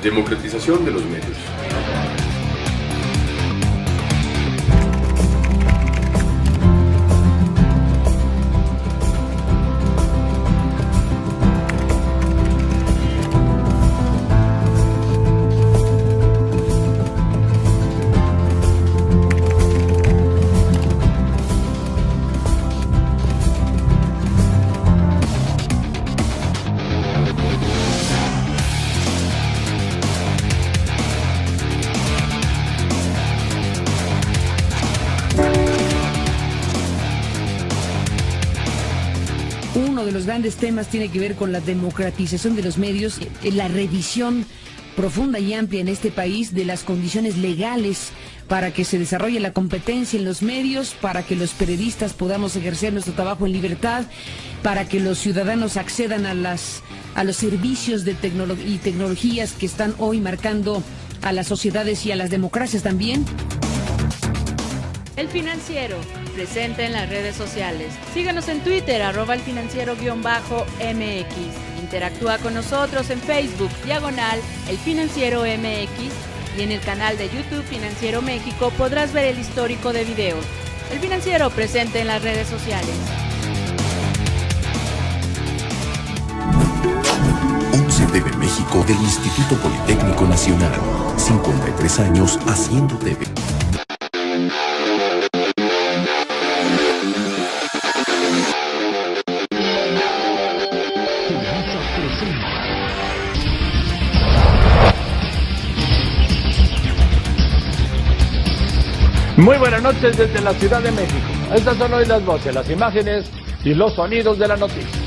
Democratización de los medios. Uno de los grandes temas tiene que ver con la democratización de los medios, la revisión profunda y amplia en este país de las condiciones legales para que se desarrolle la competencia en los medios, para que los periodistas podamos ejercer nuestro trabajo en libertad, para que los ciudadanos accedan a los servicios de tecnologías que están hoy marcando a las sociedades y a las democracias también. El Financiero, presente en las redes sociales. Síguenos en Twitter, @elfinanciero_MX. Interactúa con nosotros en Facebook, /El Financiero MX, y en el canal de YouTube Financiero México podrás ver el histórico de videos. El Financiero, presente en las redes sociales. 11 TV México del Instituto Politécnico Nacional. 53 años haciendo TV. Muy buenas noches desde la Ciudad de México. Estas son hoy las voces, las imágenes y los sonidos de la noticia.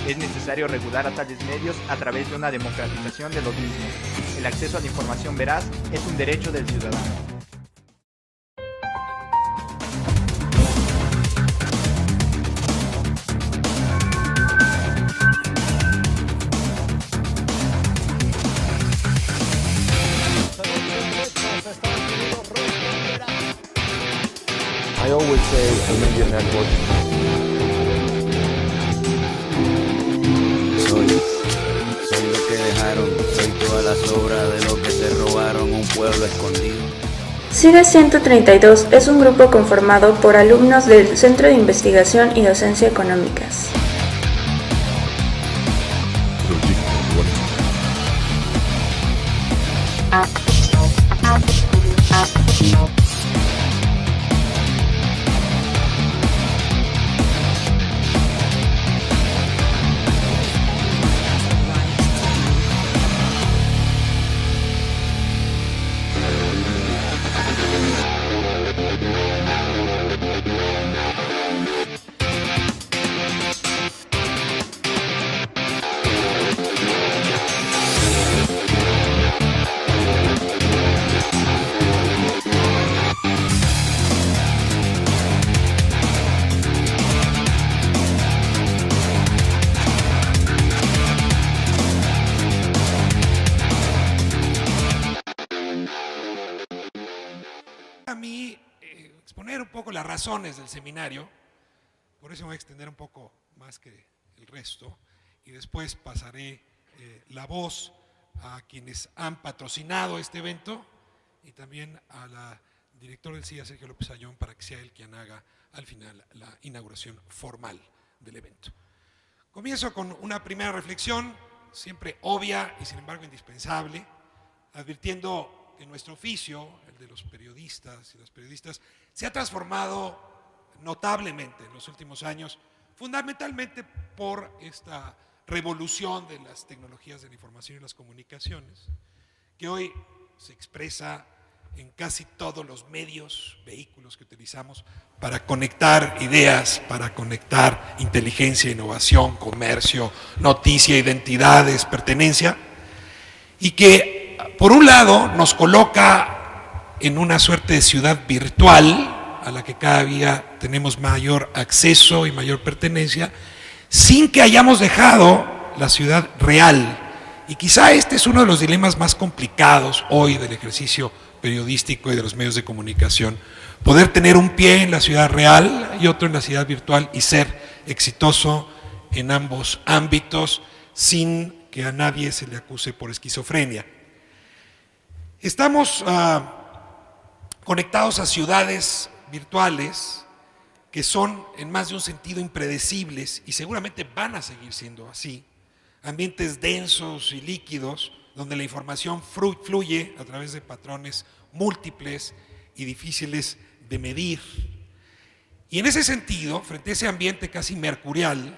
Es necesario regular a tales medios a través de una democratización de los mismos. El acceso a la información veraz es un derecho del ciudadano. I always say a media network. Soy lo que dejaron, soy toda la sobra de lo que se robaron, un pueblo escondido. CIDE 132 es un grupo conformado por alumnos del Centro de Investigación y Docencia Económicas. A mí exponer un poco las razones del seminario, por eso me voy a extender un poco más que el resto, y después pasaré la voz a quienes han patrocinado este evento y también a la directora del CIA, Sergio López Ayón, para que sea él quien haga al final la inauguración formal del evento. Comienzo con una primera reflexión, siempre obvia y sin embargo indispensable, advirtiendo que nuestro oficio, el de los periodistas y las periodistas, se ha transformado notablemente en los últimos años, fundamentalmente por esta revolución de las tecnologías de la información y las comunicaciones, que hoy se expresa en casi todos los medios, vehículos que utilizamos para conectar ideas, para conectar inteligencia, innovación, comercio, noticia, identidades, pertenencia, y que por un lado nos coloca en una suerte de ciudad virtual a la que cada día tenemos mayor acceso y mayor pertenencia, sin que hayamos dejado la ciudad real. Y quizá este es uno de los dilemas más complicados hoy del ejercicio periodístico y de los medios de comunicación: poder tener un pie en la ciudad real y otro en la ciudad virtual y ser exitoso en ambos ámbitos sin que a nadie se le acuse por esquizofrenia. Estamos conectados a ciudades virtuales que son en más de un sentido impredecibles y seguramente van a seguir siendo así. Ambientes densos y líquidos donde la información fluye a través de patrones múltiples y difíciles de medir. Y en ese sentido, frente a ese ambiente casi mercurial,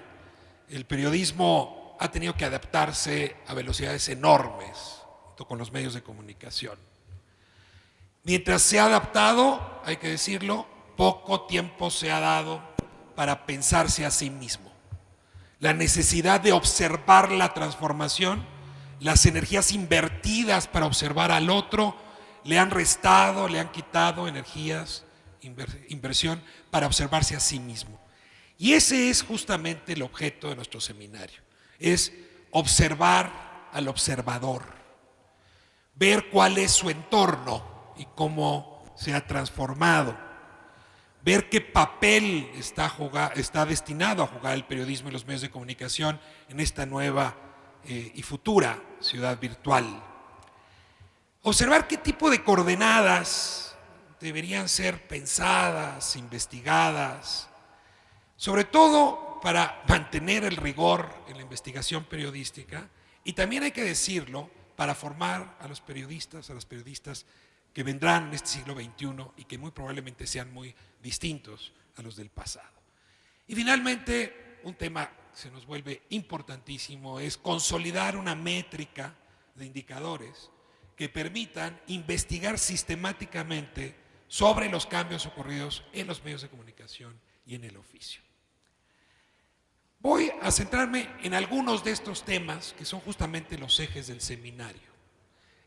el periodismo ha tenido que adaptarse a velocidades enormes junto con los medios de comunicación. Mientras se ha adaptado, hay que decirlo, poco tiempo se ha dado para pensarse a sí mismo. La necesidad de observar la transformación, las energías invertidas para observar al otro, le han restado, le han quitado energías, inversión para observarse a sí mismo. Y ese es justamente el objeto de nuestro seminario, es observar al observador, ver cuál es su entorno y cómo se ha transformado, ver qué papel está destinado a jugar el periodismo y los medios de comunicación en esta nueva y futura ciudad virtual. Observar qué tipo de coordenadas deberían ser pensadas, investigadas, sobre todo para mantener el rigor en la investigación periodística, y también hay que decirlo, para formar a los periodistas, a las periodistas que vendrán en este siglo XXI y que muy probablemente sean muy distintos a los del pasado. Y finalmente, un tema que se nos vuelve importantísimo es consolidar una métrica de indicadores que permitan investigar sistemáticamente sobre los cambios ocurridos en los medios de comunicación y en el oficio. Voy a centrarme en algunos de estos temas que son justamente los ejes del seminario.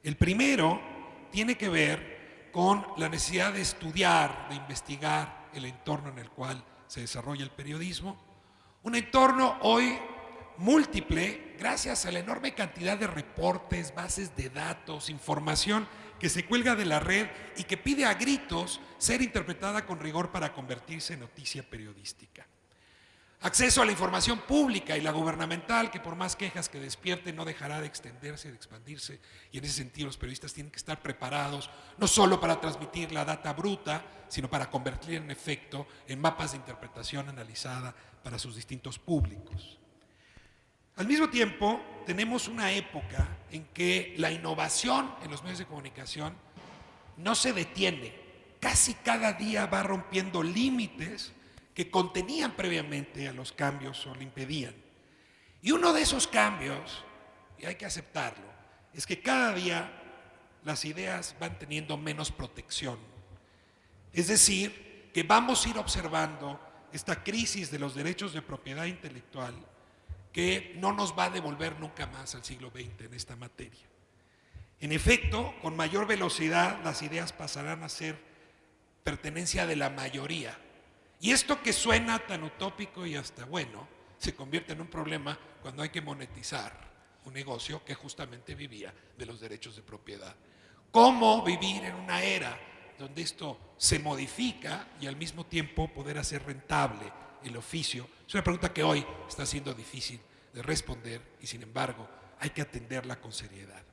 El primero tiene que ver con la necesidad de estudiar, de investigar el entorno en el cual se desarrolla el periodismo. Un entorno hoy múltiple gracias a la enorme cantidad de reportes, bases de datos, información que se cuelga de la red y que pide a gritos ser interpretada con rigor para convertirse en noticia periodística. Acceso a la información pública y la gubernamental, que por más quejas que despierte no dejará de extenderse, de expandirse, y en ese sentido los periodistas tienen que estar preparados no solo para transmitir la data bruta, sino para convertirla en efecto en mapas de interpretación analizada para sus distintos públicos. Al mismo tiempo, tenemos una época en que la innovación en los medios de comunicación no se detiene, casi cada día va rompiendo límites que contenían previamente a los cambios o le impedían. Y uno de esos cambios, y hay que aceptarlo, es que cada día las ideas van teniendo menos protección. Es decir, que vamos a ir observando esta crisis de los derechos de propiedad intelectual que no nos va a devolver nunca más al siglo XX en esta materia. En efecto, con mayor velocidad las ideas pasarán a ser pertenencia de la mayoría. Y esto que suena tan utópico y hasta bueno, se convierte en un problema cuando hay que monetizar un negocio que justamente vivía de los derechos de propiedad. ¿Cómo vivir en una era donde esto se modifica y al mismo tiempo poder hacer rentable el oficio? Es una pregunta que hoy está siendo difícil de responder y sin embargo hay que atenderla con seriedad.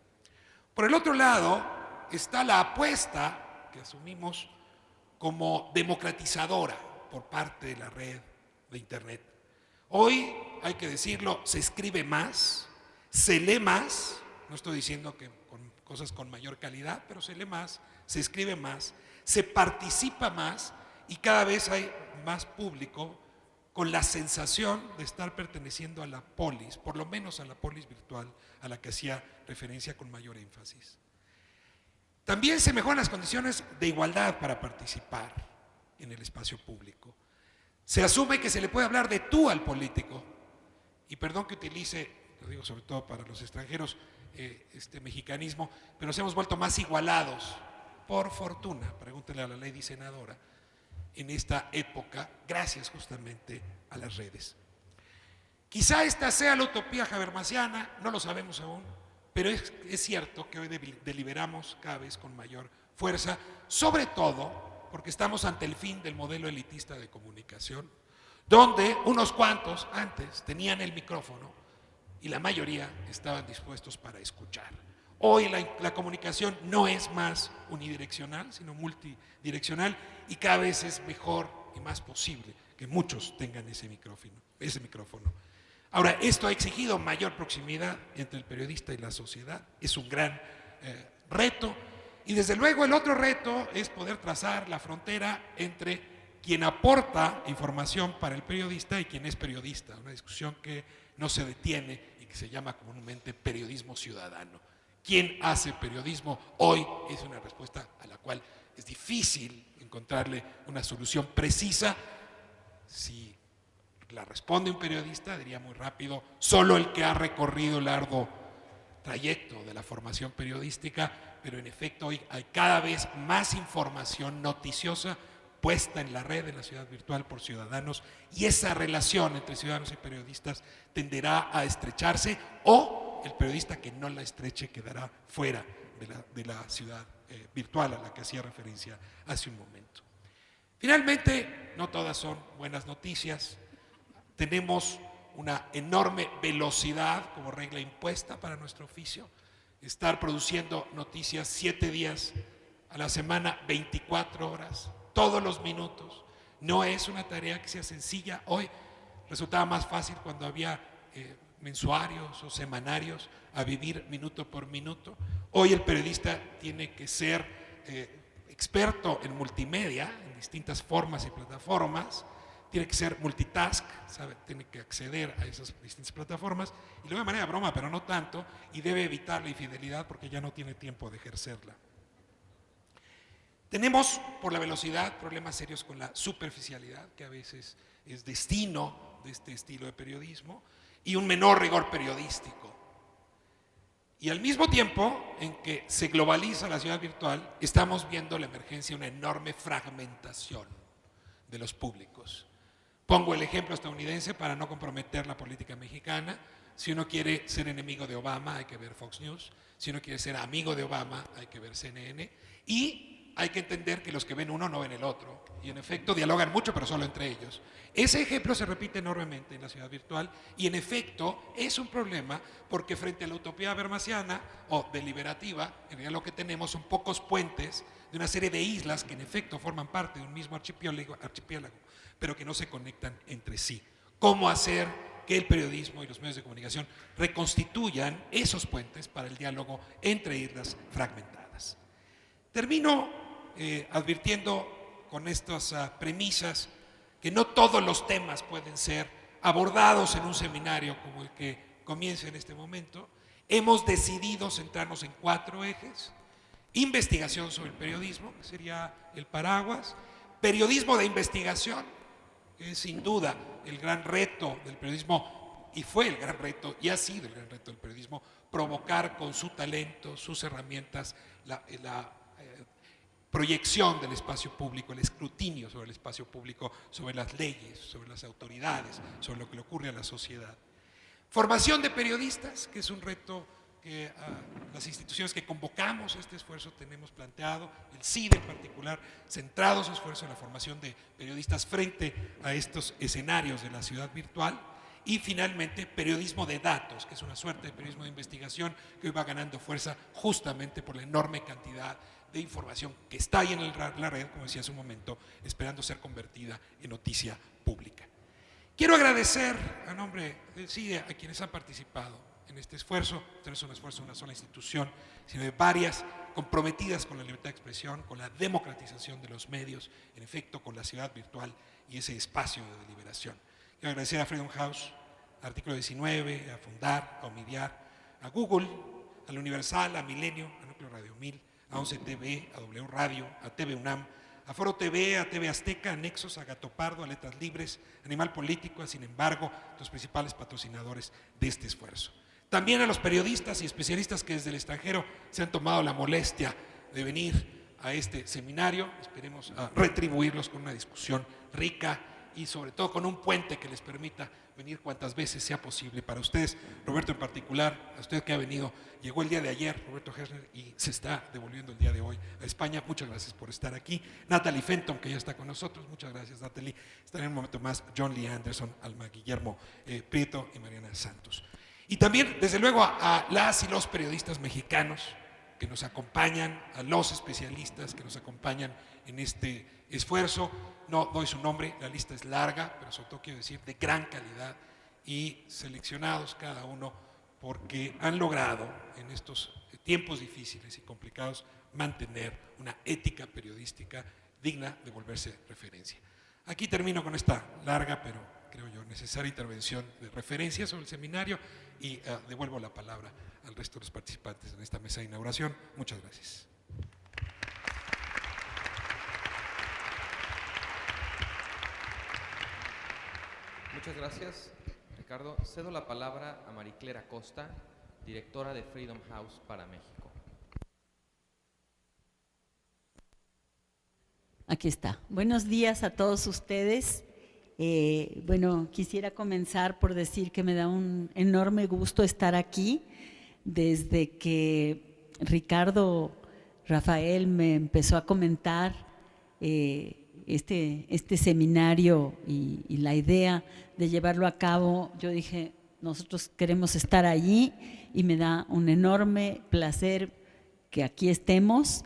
Por el otro lado está la apuesta que asumimos como democratizadora por parte de la red de Internet. Hoy, hay que decirlo, se escribe más, se lee más, no estoy diciendo que con cosas con mayor calidad, pero se lee más, se escribe más, se participa más y cada vez hay más público con la sensación de estar perteneciendo a la polis, por lo menos a la polis virtual, a la que hacía referencia con mayor énfasis. También se mejoran las condiciones de igualdad para participar en el espacio público. Se asume que se le puede hablar de tú al político. Y perdón que utilice, lo digo sobre todo para los extranjeros, este mexicanismo, pero nos hemos vuelto más igualados, por fortuna, pregúntele a la lady senadora, en esta época, gracias justamente a las redes. Quizá esta sea la utopía habermasiana, no lo sabemos aún, pero es cierto que hoy deliberamos cada vez con mayor fuerza, sobre todo porque estamos ante el fin del modelo elitista de comunicación, donde unos cuantos antes tenían el micrófono y la mayoría estaban dispuestos para escuchar. Hoy la comunicación no es más unidireccional, sino multidireccional, y cada vez es mejor y más posible que muchos tengan ese micrófono. Ahora, esto ha exigido mayor proximidad entre el periodista y la sociedad, es un gran reto, y desde luego el otro reto es poder trazar la frontera entre quien aporta información para el periodista y quien es periodista, una discusión que no se detiene y que se llama comúnmente periodismo ciudadano. ¿Quién hace periodismo? Hoy es una respuesta a la cual es difícil encontrarle una solución precisa. Si la responde un periodista, diría muy rápido, solo el que ha recorrido el arduo trayecto de la formación periodística, pero en efecto hoy hay cada vez más información noticiosa puesta en la red, en la ciudad virtual por ciudadanos, y esa relación entre ciudadanos y periodistas tenderá a estrecharse, o el periodista que no la estreche quedará fuera de la ciudad virtual a la que hacía referencia hace un momento. Finalmente, no todas son buenas noticias. Tenemos una enorme velocidad como regla impuesta para nuestro oficio. Estar produciendo noticias 7 días a la semana, 24 horas, todos los minutos, no es una tarea que sea sencilla. Hoy resultaba más fácil cuando había mensuarios o semanarios a vivir minuto por minuto. Hoy el periodista tiene que ser experto en multimedia, en distintas formas y plataformas, tiene que ser multitask, tiene que acceder a esas distintas plataformas, y lo de manera broma, pero no tanto, y debe evitar la infidelidad porque ya no tiene tiempo de ejercerla. Tenemos, por la velocidad, problemas serios con la superficialidad, que a veces es destino de este estilo de periodismo, y un menor rigor periodístico. Y al mismo tiempo en que se globaliza la ciudad virtual, estamos viendo la emergencia de una enorme fragmentación de los públicos. Pongo el ejemplo estadounidense para no comprometer la política mexicana. Si uno quiere ser enemigo de Obama, hay que ver Fox News. Si uno quiere ser amigo de Obama, hay que ver CNN. Y hay que entender que los que ven uno no ven el otro. Y en efecto dialogan mucho, pero solo entre ellos. Ese ejemplo se repite enormemente en la ciudad virtual y en efecto es un problema porque frente a la utopía habermasiana o deliberativa, en realidad lo que tenemos son pocos puentes de una serie de islas que en efecto forman parte de un mismo archipiélago, pero que no se conectan entre sí. ¿Cómo hacer que el periodismo y los medios de comunicación reconstituyan esos puentes para el diálogo entre islas fragmentadas? Termino advirtiendo con estas premisas que no todos los temas pueden ser abordados en un seminario como el que comienza en este momento. Hemos decidido centrarnos en 4 ejes: investigación sobre el periodismo, que sería el paraguas; periodismo de investigación, que es sin duda el gran reto del periodismo, y fue el gran reto, y ha sido el gran reto del periodismo, provocar con su talento, sus herramientas, la proyección del espacio público, el escrutinio sobre el espacio público, sobre las leyes, sobre las autoridades, sobre lo que le ocurre a la sociedad. Formación de periodistas, que es un reto que las instituciones que convocamos a este esfuerzo tenemos planteado, el CIDE en particular, centrado su esfuerzo en la formación de periodistas frente a estos escenarios de la ciudad virtual. Y finalmente, periodismo de datos, que es una suerte de periodismo de investigación que hoy va ganando fuerza justamente por la enorme cantidad de información que está ahí en la red, como decía hace un momento, esperando ser convertida en noticia pública. Quiero agradecer a nombre del CIDE a quienes han participado en este esfuerzo. Este no es un esfuerzo de una sola institución, sino de varias comprometidas con la libertad de expresión, con la democratización de los medios, en efecto con la ciudad virtual y ese espacio de deliberación. Quiero agradecer a Freedom House, a Artículo 19, a Fundar, a Omidyar, a Google, a La Universal, a Milenio, a Núcleo Radio 1000, a 11 TV, a W Radio, a TV UNAM, a Foro TV, a TV Azteca, a Nexos, a Gato Pardo, a Letras Libres, Animal Político, a Sin embargo, los principales patrocinadores de este esfuerzo. También a los periodistas y especialistas que desde el extranjero se han tomado la molestia de venir a este seminario. Esperemos retribuirlos con una discusión rica y sobre todo con un puente que les permita venir cuantas veces sea posible para ustedes. Roberto en particular, a usted que ha venido, llegó el día de ayer, Roberto Hershner, y se está devolviendo el día de hoy a España. Muchas gracias por estar aquí. Natalie Fenton, que ya está con nosotros, muchas gracias, Natalie. Estará en un momento más John Lee Anderson, Alma Guillermo Prieto y Mariana Santos. Y también, desde luego, a las y los periodistas mexicanos que nos acompañan, a los especialistas que nos acompañan en este esfuerzo. No doy su nombre, la lista es larga, pero sobre todo quiero decir de gran calidad y seleccionados cada uno porque han logrado en estos tiempos difíciles y complicados mantener una ética periodística digna de volverse referencia. Aquí termino con esta larga, pero creo yo necesaria intervención de referencia sobre el seminario y devuelvo la palabra al resto de los participantes en esta mesa de inauguración. Muchas gracias. Muchas gracias, Ricardo. Cedo la palabra a Mariclera Costa, directora de Freedom House para México. Aquí está. Buenos días a todos ustedes. Bueno, quisiera comenzar por decir que me da un enorme gusto estar aquí. Desde que Ricardo Rafael me empezó a comentar este seminario y la idea de llevarlo a cabo, yo dije, nosotros queremos estar allí y me da un enorme placer que aquí estemos,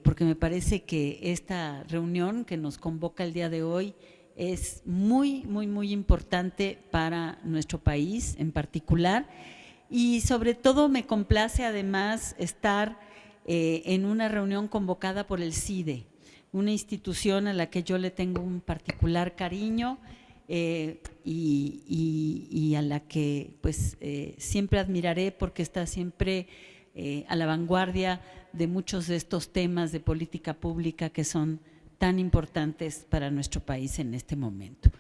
porque me parece que esta reunión que nos convoca el día de hoy es muy, muy, muy importante para nuestro país en particular. Y sobre todo me complace además estar en una reunión convocada por el CIDE, una institución a la que yo le tengo un particular cariño y a la que pues siempre admiraré porque está siempre a la vanguardia de muchos de estos temas de política pública que son tan importantes para nuestro país en este momento.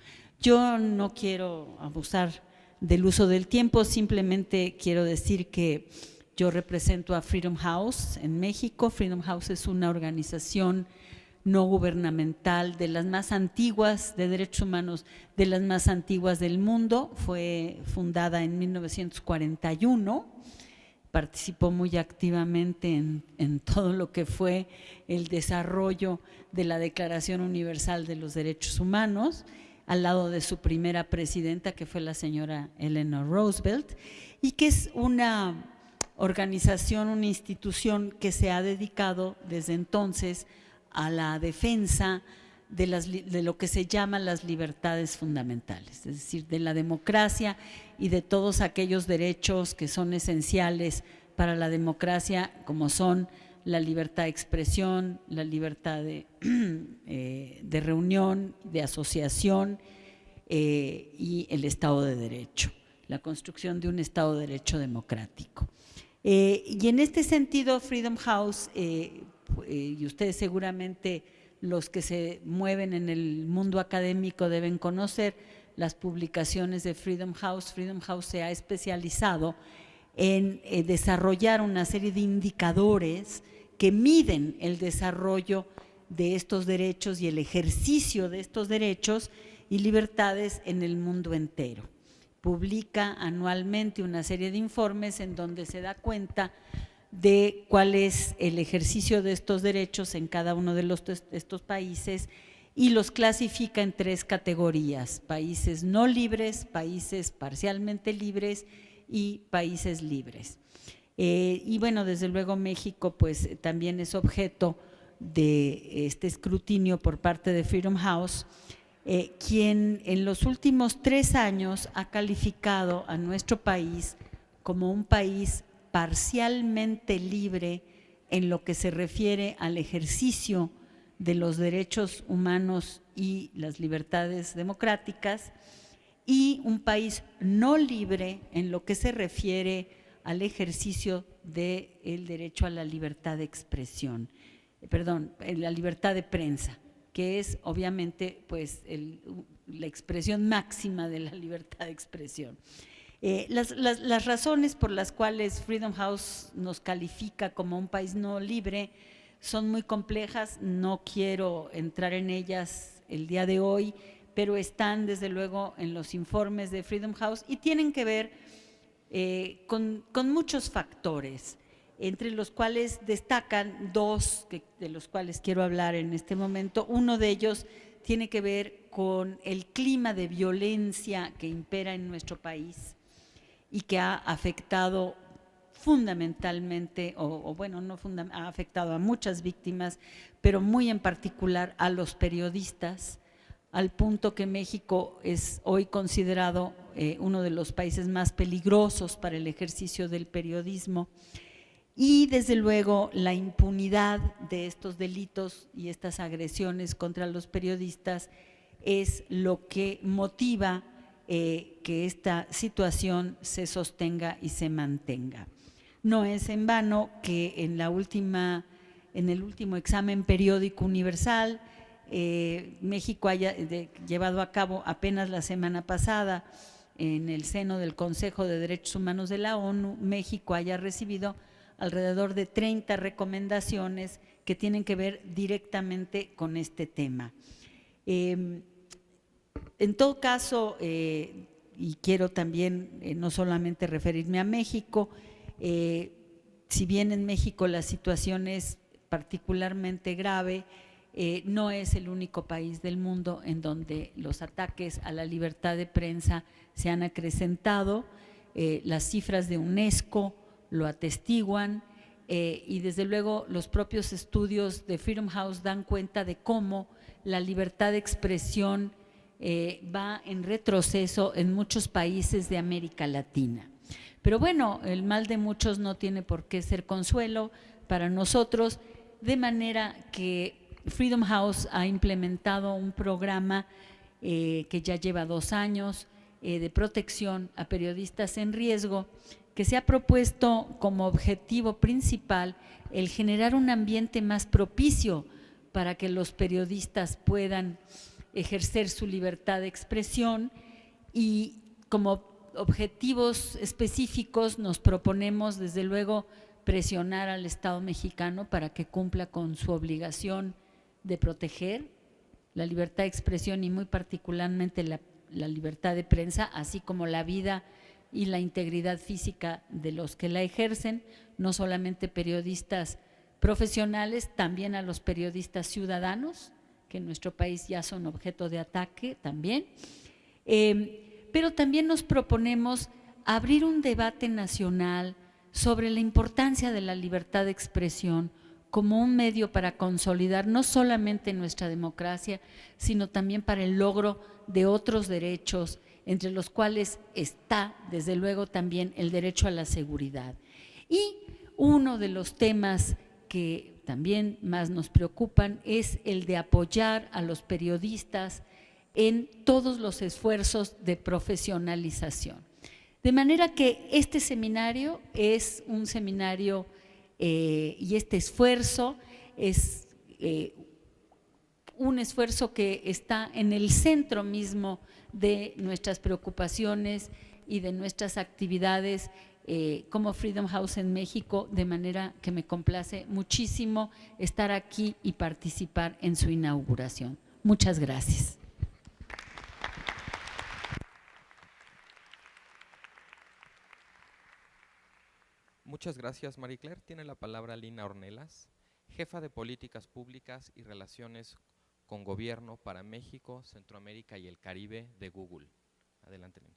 Yo no quiero abusar del uso del tiempo, simplemente quiero decir que yo represento a Freedom House en México. Freedom House es una organización no gubernamental de las más antiguas de derechos humanos, de las más antiguas del mundo. Fue fundada en 1941, participó muy activamente en todo lo que fue el desarrollo de la Declaración Universal de los Derechos Humanos, al lado de su primera presidenta, que fue la señora Eleanor Roosevelt, y que es una organización, una institución que se ha dedicado desde entonces a la defensa de lo que se llama las libertades fundamentales, es decir, de la democracia y de todos aquellos derechos que son esenciales para la democracia, como son la libertad de expresión, la libertad de reunión, de asociación y el Estado de Derecho, la construcción de un Estado de Derecho democrático. Y en este sentido, Freedom House, y ustedes seguramente los que se mueven en el mundo académico deben conocer las publicaciones de Freedom House. Freedom House se ha especializado en desarrollar una serie de indicadores que miden el desarrollo de estos derechos y el ejercicio de estos derechos y libertades en el mundo entero. Publica anualmente una serie de informes en donde se da cuenta de cuál es el ejercicio de estos derechos en cada uno de estos países y los clasifica en 3 categorías: países no libres, países parcialmente libres y países libres. Y bueno, desde luego México pues también es objeto de este escrutinio por parte de Freedom House, quien en los últimos 3 años ha calificado a nuestro país como un país parcialmente libre en lo que se refiere al ejercicio de los derechos humanos y las libertades democráticas, y un país no libre en lo que se refiere al ejercicio del derecho a la libertad de expresión, la libertad de prensa, que es obviamente pues la expresión máxima de la libertad de expresión. Las razones por las cuales Freedom House nos califica como un país no libre son muy complejas, no quiero entrar en ellas el día de hoy, pero están desde luego en los informes de Freedom House y tienen que ver con muchos factores, entre los cuales destacan dos de los cuales quiero hablar en este momento. Uno de ellos tiene que ver con el clima de violencia que impera en nuestro país y que ha afectado fundamentalmente, ha afectado a muchas víctimas, pero muy en particular a los periodistas, al punto que México es hoy considerado uno de los países más peligrosos para el ejercicio del periodismo. Y desde luego la impunidad de estos delitos y estas agresiones contra los periodistas es lo que motiva que esta situación se sostenga y se mantenga. No es en vano que en el último examen periódico universal, México haya llevado a cabo apenas la semana pasada en el seno del Consejo de Derechos Humanos de la ONU, México haya recibido alrededor de 30 recomendaciones que tienen que ver directamente con este tema. En todo caso, y quiero también no solamente referirme a México, si bien en México la situación es particularmente grave, no es el único país del mundo en donde los ataques a la libertad de prensa se han acrecentado. Las cifras de UNESCO lo atestiguan y desde luego los propios estudios de Freedom House dan cuenta de cómo la libertad de expresión va en retroceso en muchos países de América Latina. Pero bueno, el mal de muchos no tiene por qué ser consuelo para nosotros, de manera que Freedom House ha implementado un programa que ya lleva 2 años de protección a periodistas en riesgo, que se ha propuesto como objetivo principal el generar un ambiente más propicio para que los periodistas puedan ejercer su libertad de expresión, y como objetivos específicos nos proponemos desde luego presionar al Estado mexicano para que cumpla con su obligación de proteger la libertad de expresión y muy particularmente la libertad de prensa, así como la vida y la integridad física de los que la ejercen, no solamente periodistas profesionales, también a los periodistas ciudadanos, que en nuestro país ya son objeto de ataque también. Pero también nos proponemos abrir un debate nacional sobre la importancia de la libertad de expresión como un medio para consolidar no solamente nuestra democracia, sino también para el logro de otros derechos, entre los cuales está, desde luego, también el derecho a la seguridad. Y uno de los temas que también más nos preocupan es el de apoyar a los periodistas en todos los esfuerzos de profesionalización. De manera que este seminario es un seminario y este esfuerzo es un esfuerzo que está en el centro mismo de nuestras preocupaciones y de nuestras actividades como Freedom House en México, de manera que me complace muchísimo estar aquí y participar en su inauguración. Muchas gracias. Muchas gracias, Marie Claire. Tiene la palabra Lina Ornelas, jefa de Políticas Públicas y Relaciones con Gobierno para México, Centroamérica y el Caribe de Google. Adelante, Lina.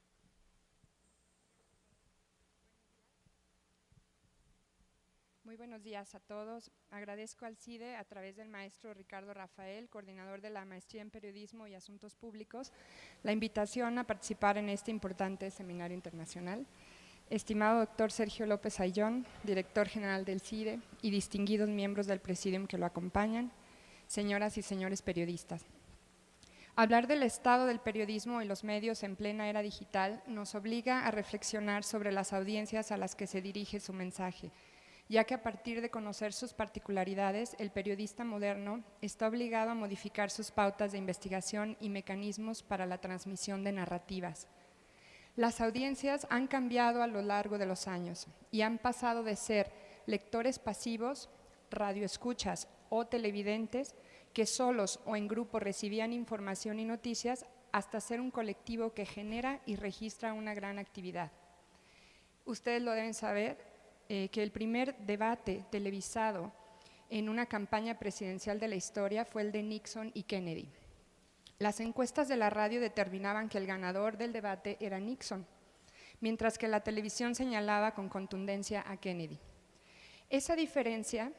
Muy buenos días a todos. Agradezco al CIDE, a través del maestro Ricardo Rafael, coordinador de la Maestría en Periodismo y Asuntos Públicos, la invitación a participar en este importante seminario internacional. Estimado doctor Sergio López Ayllón, director general del CIDE, y distinguidos miembros del Presidium que lo acompañan, señoras y señores periodistas. Hablar del estado del periodismo y los medios en plena era digital nos obliga a reflexionar sobre las audiencias a las que se dirige su mensaje, ya que a partir de conocer sus particularidades, el periodista moderno está obligado a modificar sus pautas de investigación y mecanismos para la transmisión de narrativas. Las audiencias han cambiado a lo largo de los años y han pasado de ser lectores pasivos, radioescuchas o televidentes que solos o en grupo recibían información y noticias, hasta ser un colectivo que genera y registra una gran actividad. Ustedes lo deben saber, que el primer debate televisado en una campaña presidencial de la historia fue el de Nixon y Kennedy. Las encuestas de la radio determinaban que el ganador del debate era Nixon, mientras que la televisión señalaba con contundencia a Kennedy. Esa diferencia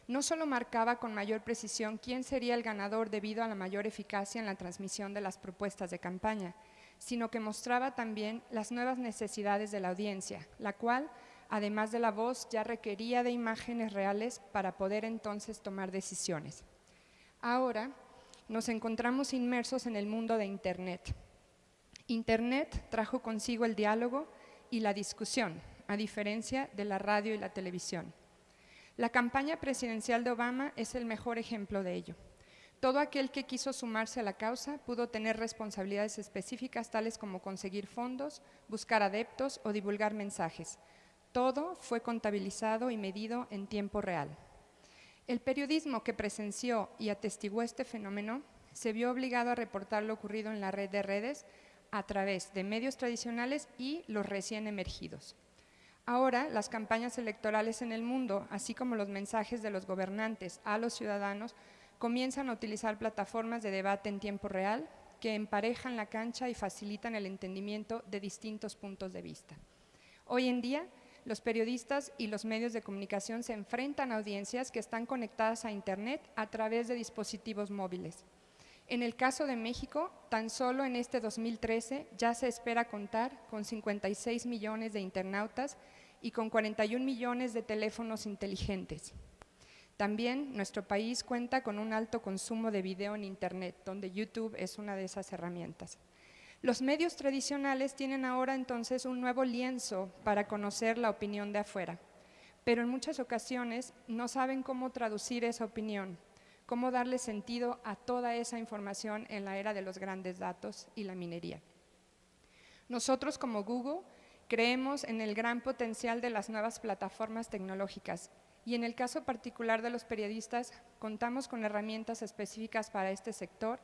no solo marcaba con mayor precisión quién sería el ganador debido a la mayor eficacia en la transmisión de las propuestas de campaña, sino que mostraba también las nuevas necesidades de la audiencia, la cual, además de la voz, ya requería de imágenes reales para poder entonces tomar decisiones. Ahora nos encontramos inmersos en el mundo de Internet. Internet trajo consigo el diálogo y la discusión, a diferencia de la radio y la televisión. La campaña presidencial de Obama es el mejor ejemplo de ello. Todo aquel que quiso sumarse a la causa pudo tener responsabilidades específicas tales como conseguir fondos, buscar adeptos o divulgar mensajes. Todo fue contabilizado y medido en tiempo real. El periodismo que presenció y atestiguó este fenómeno se vio obligado a reportar lo ocurrido en la red de redes a través de medios tradicionales y los recién emergidos. Ahora, las campañas electorales en el mundo, así como los mensajes de los gobernantes a los ciudadanos, comienzan a utilizar plataformas de debate en tiempo real que emparejan la cancha y facilitan el entendimiento de distintos puntos de vista. Hoy en día, los periodistas y los medios de comunicación se enfrentan a audiencias que están conectadas a Internet a través de dispositivos móviles. En el caso de México, tan solo en este 2013 ya se espera contar con 56 millones de internautas y con 41 millones de teléfonos inteligentes. También nuestro país cuenta con un alto consumo de video en Internet, donde YouTube es una de esas herramientas. Los medios tradicionales tienen ahora entonces un nuevo lienzo para conocer la opinión de afuera, pero en muchas ocasiones no saben cómo traducir esa opinión, cómo darle sentido a toda esa información en la era de los grandes datos y la minería. Nosotros como Google creemos en el gran potencial de las nuevas plataformas tecnológicas y en el caso particular de los periodistas contamos con herramientas específicas para este sector,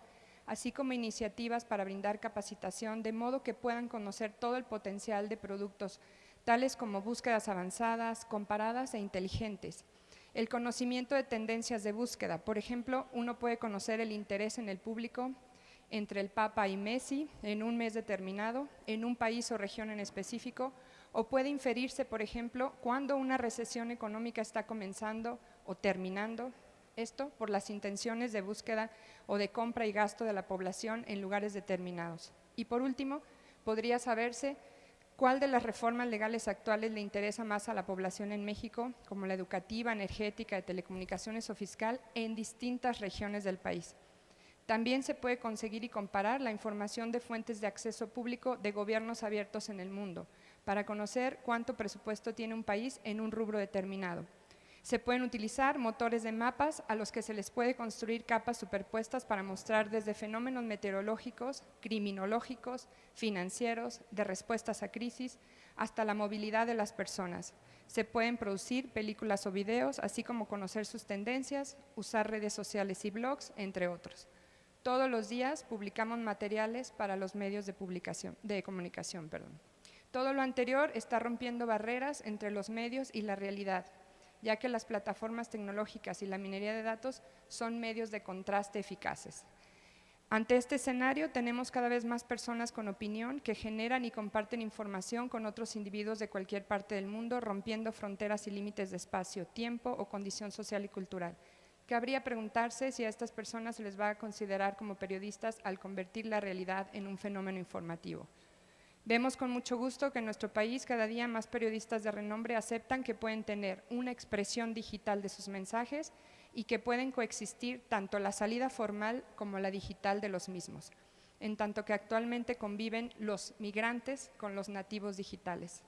así como iniciativas para brindar capacitación de modo que puedan conocer todo el potencial de productos, tales como búsquedas avanzadas, comparadas e inteligentes. El conocimiento de tendencias de búsqueda, por ejemplo, uno puede conocer el interés en el público entre el Papa y Messi en un mes determinado, en un país o región en específico, o puede inferirse, por ejemplo, cuándo una recesión económica está comenzando o terminando, esto por las intenciones de búsqueda o de compra y gasto de la población en lugares determinados. Y por último, podría saberse cuál de las reformas legales actuales le interesa más a la población en México, como la educativa, energética, de telecomunicaciones o fiscal, en distintas regiones del país. También se puede conseguir y comparar la información de fuentes de acceso público de gobiernos abiertos en el mundo, para conocer cuánto presupuesto tiene un país en un rubro determinado. Se pueden utilizar motores de mapas a los que se les puede construir capas superpuestas para mostrar desde fenómenos meteorológicos, criminológicos, financieros, de respuestas a crisis, hasta la movilidad de las personas. Se pueden producir películas o videos, así como conocer sus tendencias, usar redes sociales y blogs, entre otros. Todos los días publicamos materiales para los medios de comunicación. Todo lo anterior está rompiendo barreras entre los medios y la realidad, ya que las plataformas tecnológicas y la minería de datos son medios de contraste eficaces. Ante este escenario, tenemos cada vez más personas con opinión que generan y comparten información con otros individuos de cualquier parte del mundo, rompiendo fronteras y límites de espacio, tiempo o condición social y cultural. Cabría preguntarse si a estas personas se les va a considerar como periodistas al convertir la realidad en un fenómeno informativo. Vemos con mucho gusto que en nuestro país cada día más periodistas de renombre aceptan que pueden tener una expresión digital de sus mensajes y que pueden coexistir tanto la salida formal como la digital de los mismos, en tanto que actualmente conviven los migrantes con los nativos digitales.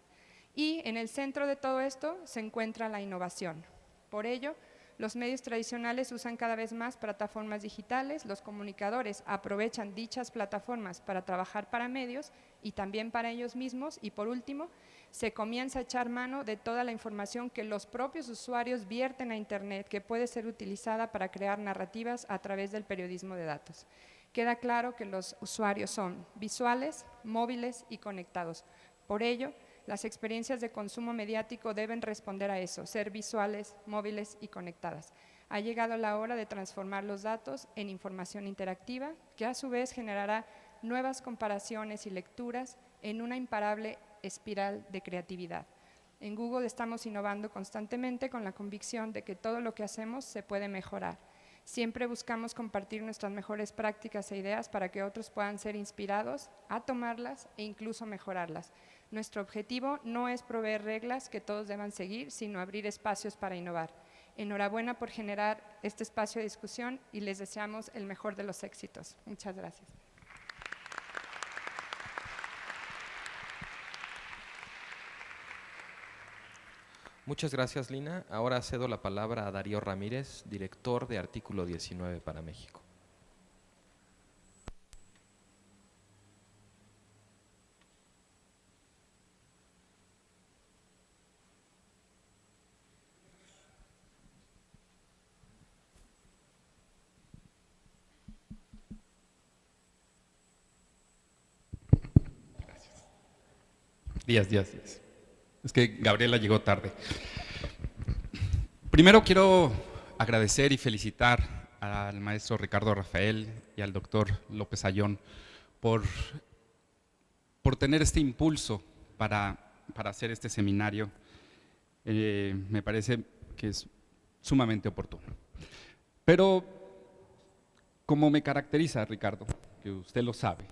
Y en el centro de todo esto se encuentra la innovación. Por ello, los medios tradicionales usan cada vez más plataformas digitales, los comunicadores aprovechan dichas plataformas para trabajar para medios y también para ellos mismos, y por último, se comienza a echar mano de toda la información que los propios usuarios vierten a Internet, que puede ser utilizada para crear narrativas a través del periodismo de datos. Queda claro que los usuarios son visuales, móviles y conectados. Por ello, las experiencias de consumo mediático deben responder a eso, ser visuales, móviles y conectadas. Ha llegado la hora de transformar los datos en información interactiva, que a su vez generará nuevas comparaciones y lecturas en una imparable espiral de creatividad. En Google estamos innovando constantemente con la convicción de que todo lo que hacemos se puede mejorar. Siempre buscamos compartir nuestras mejores prácticas e ideas para que otros puedan ser inspirados a tomarlas e incluso mejorarlas. Nuestro objetivo no es proveer reglas que todos deban seguir, sino abrir espacios para innovar. Enhorabuena por generar este espacio de discusión y les deseamos el mejor de los éxitos. Muchas gracias. Muchas gracias, Lina. Ahora cedo la palabra a Darío Ramírez, director de Artículo 19 para México. Días. Es que Gabriela llegó tarde. Primero quiero agradecer y felicitar al maestro Ricardo Rafael y al doctor López Ayón por tener este impulso para hacer este seminario. Me parece que es sumamente oportuno. Pero, como me caracteriza Ricardo, que usted lo sabe,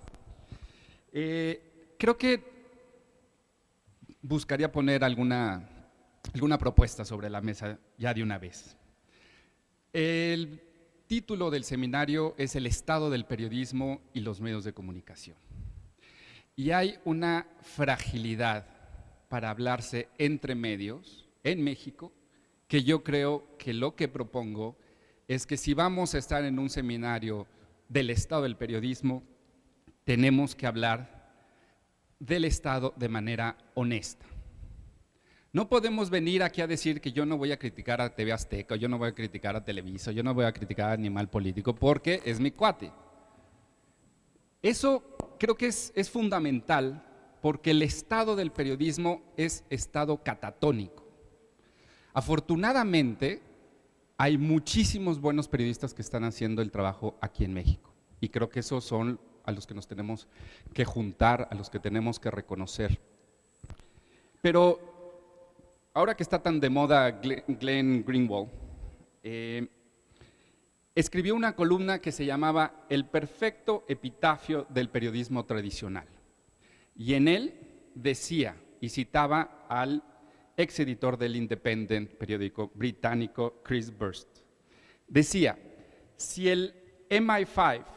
creo que buscaría poner alguna propuesta sobre la mesa ya de una vez. El título del seminario es El estado del periodismo y los medios de comunicación. Y hay una fragilidad para hablarse entre medios en México, que yo creo que lo que propongo es que si vamos a estar en un seminario del estado del periodismo, tenemos que hablar del Estado de manera honesta. No podemos venir aquí a decir que yo no voy a criticar a TV Azteca, yo no voy a criticar a Televisa, yo no voy a criticar a Animal Político porque es mi cuate. Eso creo que es fundamental porque el estado del periodismo es estado catatónico. Afortunadamente, hay muchísimos buenos periodistas que están haciendo el trabajo aquí en México y creo que esos son a los que nos tenemos que juntar, a los que tenemos que reconocer. Pero ahora que está tan de moda Glenn Greenwald, escribió una columna que se llamaba El perfecto epitafio del periodismo tradicional. Y en él decía, y citaba al ex editor del Independent, periódico británico, Chris Burst, decía, si el MI5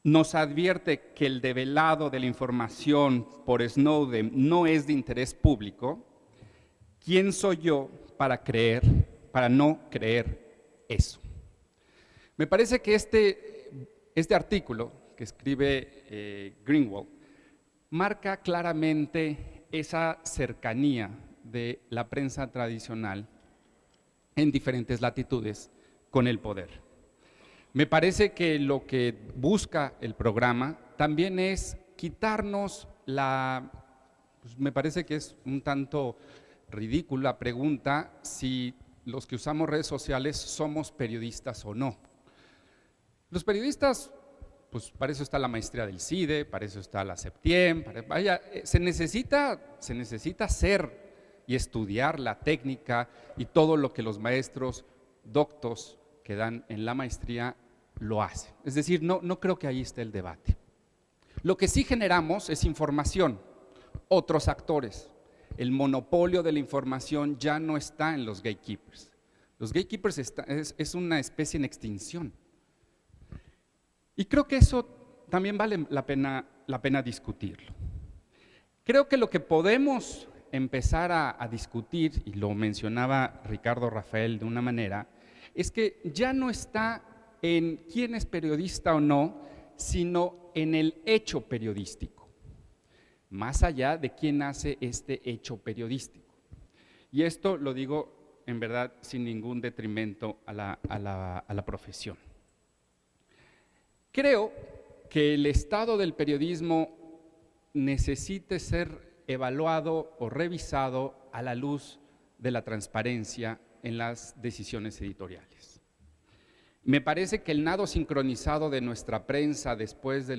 nos advierte que el develado de la información por Snowden no es de interés público, ¿quién soy yo para no creer eso? Me parece que este artículo que escribe Greenwald marca claramente esa cercanía de la prensa tradicional en diferentes latitudes con el poder. Me parece que lo que busca el programa también es quitarnos me parece que es un tanto ridícula pregunta si los que usamos redes sociales somos periodistas o no. Los periodistas, pues para eso está la maestría del CIDE, para eso está la Septiem, se necesita hacer y estudiar la técnica y todo lo que los maestros doctos que dan en la maestría lo hace. Es decir, no creo que ahí esté el debate. Lo que sí generamos es información, otros actores. El monopolio de la información ya no está en los gatekeepers. Los gatekeepers es una especie en extinción. Y creo que eso también vale la pena discutirlo. Creo que lo que podemos empezar a discutir, y lo mencionaba Ricardo Rafael de una manera, es que ya no está en quién es periodista o no, sino en el hecho periodístico, más allá de quién hace este hecho periodístico. Y esto lo digo en verdad sin ningún detrimento a la profesión. Creo que el estado del periodismo necesite ser evaluado o revisado a la luz de la transparencia en las decisiones editoriales. Me parece que el nado sincronizado de nuestra prensa después de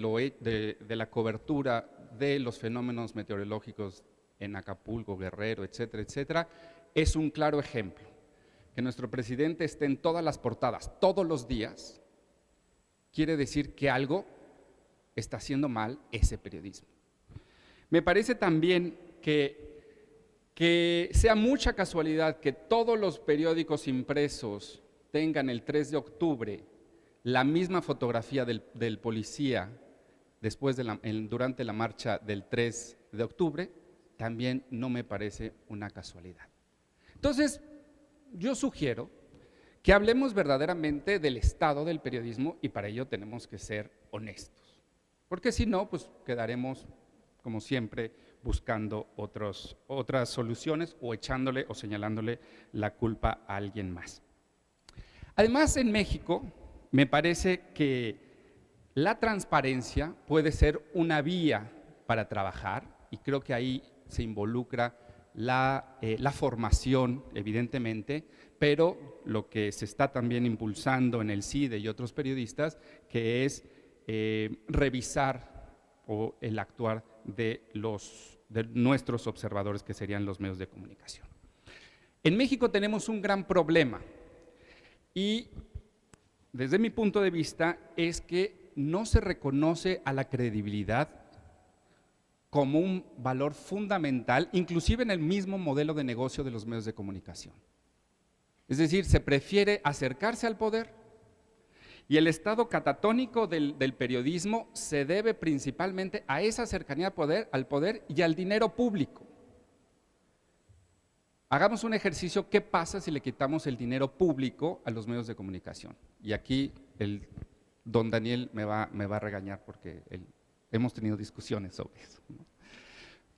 la cobertura de los fenómenos meteorológicos en Acapulco, Guerrero, etcétera, etcétera, es un claro ejemplo. Que nuestro presidente esté en todas las portadas todos los días quiere decir que algo está haciendo mal ese periodismo. Me parece también que sea mucha casualidad que todos los periódicos impresos tengan el 3 de octubre la misma fotografía del policía durante la marcha del 3 de octubre, también no me parece una casualidad. Entonces, yo sugiero que hablemos verdaderamente del estado del periodismo y para ello tenemos que ser honestos, porque si no, pues quedaremos, como siempre, buscando otras soluciones o echándole o señalándole la culpa a alguien más. Además, en México, me parece que la transparencia puede ser una vía para trabajar y creo que ahí se involucra la formación, evidentemente, pero lo que se está también impulsando en el CIDE y otros periodistas, que es revisar el actuar de nuestros observadores, que serían los medios de comunicación. En México tenemos un gran problema y desde mi punto de vista es que no se reconoce a la credibilidad como un valor fundamental, inclusive en el mismo modelo de negocio de los medios de comunicación. Es decir, se prefiere acercarse al poder y el estado catatónico del periodismo se debe principalmente a esa cercanía al poder y al dinero público. Hagamos un ejercicio, ¿qué pasa si le quitamos el dinero público a los medios de comunicación? Y aquí el don Daniel me va a regañar porque hemos tenido discusiones sobre eso, ¿no?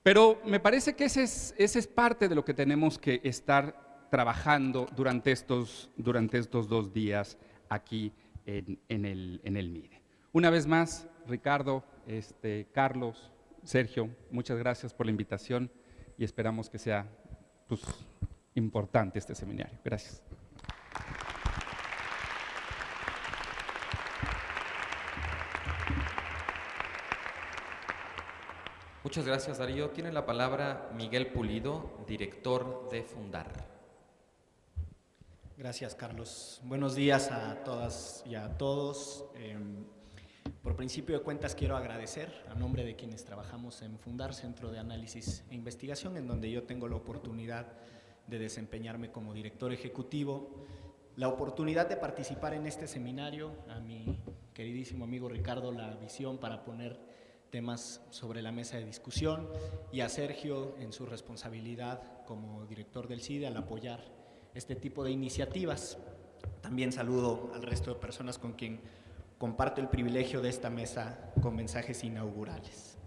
Pero me parece que ese es parte de lo que tenemos que estar trabajando durante estos 2 días aquí en el MIDE. Una vez más, Ricardo, Carlos, Sergio, muchas gracias por la invitación y esperamos que sea importante este seminario. Gracias. Muchas gracias, Darío. Tiene la palabra Miguel Pulido, director de Fundar. Gracias, Carlos. Buenos días a todas y a todos. Por principio de cuentas, quiero agradecer a nombre de quienes trabajamos en Fundar, Centro de Análisis e Investigación, en donde yo tengo la oportunidad de desempeñarme como director ejecutivo, la oportunidad de participar en este seminario, a mi queridísimo amigo Ricardo la visión para poner temas sobre la mesa de discusión y a Sergio en su responsabilidad como director del CIDE al apoyar este tipo de iniciativas. También saludo al resto de personas con quien comparto el privilegio de esta mesa con mensajes inaugurales.